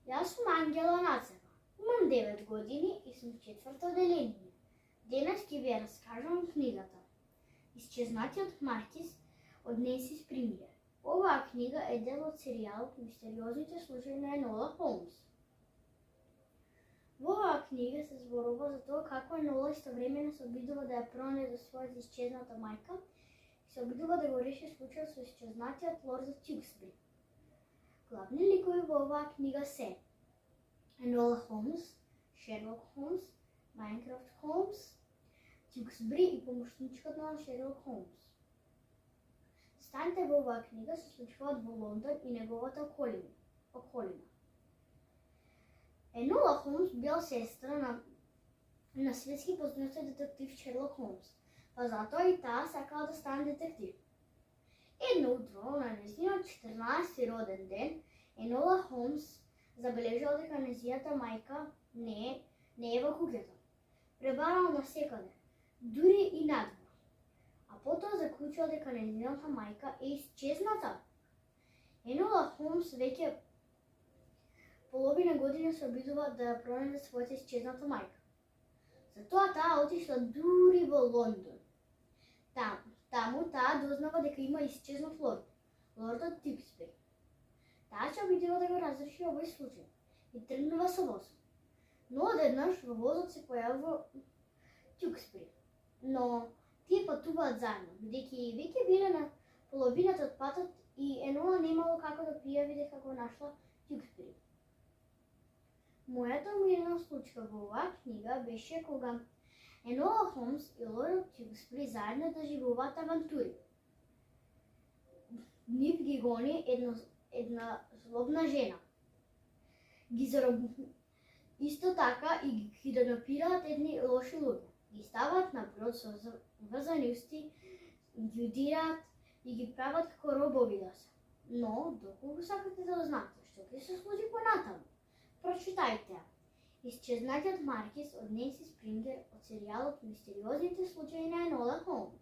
Јас сум Ангела Нацева. Имам 9 години и сум четврто одделение. Денес ќе ви раскажам книгата Исчезнатиот Маркис од Ненси Спрингер. Оваа книга е дел од серијалот Мистериозните случаи на Енола Холмс. Во оваа книга се зборува за тоа како Енола истовремено се обидува да ја пронајде својата исчезната мајка и се обидува да го реши случајот со исчезнатиот лорд Тјуксбри. Главни ликови во оваа книга се Енола Холмс, Шерлок Холмс, Майнкрафт Холмс, Тјуксбри и помошничката на Шерлок Холмс. Станите во оваа книга се случуваат во Лондон и неговата околина. Енола Холмс била сестра на светски познатиот детектив Шерлок Холмс, па затоа и таа сакала да стане детектив. Едно утро, на нејзиниот 14-ти роден ден, Енола Холмс забележала дека нејзината мајка не е во куќата. Пребарала насекаде, дури и надвор. А потоа заклучила дека нејзината мајка е исчезната. Енола Холмс веќе половина година се обидува да ја пронајде својата исчезната мајка. Затоа таа отишла дури во Лондон. Таму таа дознава дека има исчезнат лордот Тјуксбри. Таа се обидува да го разреши овој случај и тргнува со воз. Но одеднаш во возот се појавува Тјуксбри. Но тие патуваат заедно, бидејќи веќе биле на половината од патот и Енола немало како да пријави дека го нашла Тјуксбри. Мојата омилена случка во оваа книга беше кога Енола Холмс и лордот Тјуксбри заедно доживуваат авантури. Нив ги гони една злобна жена. Исто така и ги киднапираат едни лоши луѓе. Ги ставаат на брод со врзани усти, ги удираат и ги прават како робови да се. Но, доколку сакате да знаете што ќе се случи понатаму, прочитајте ја. Исчезнатиот Маркис од Ненси Спрингер од серијалот Мистериозните случаи на Енола Холмс.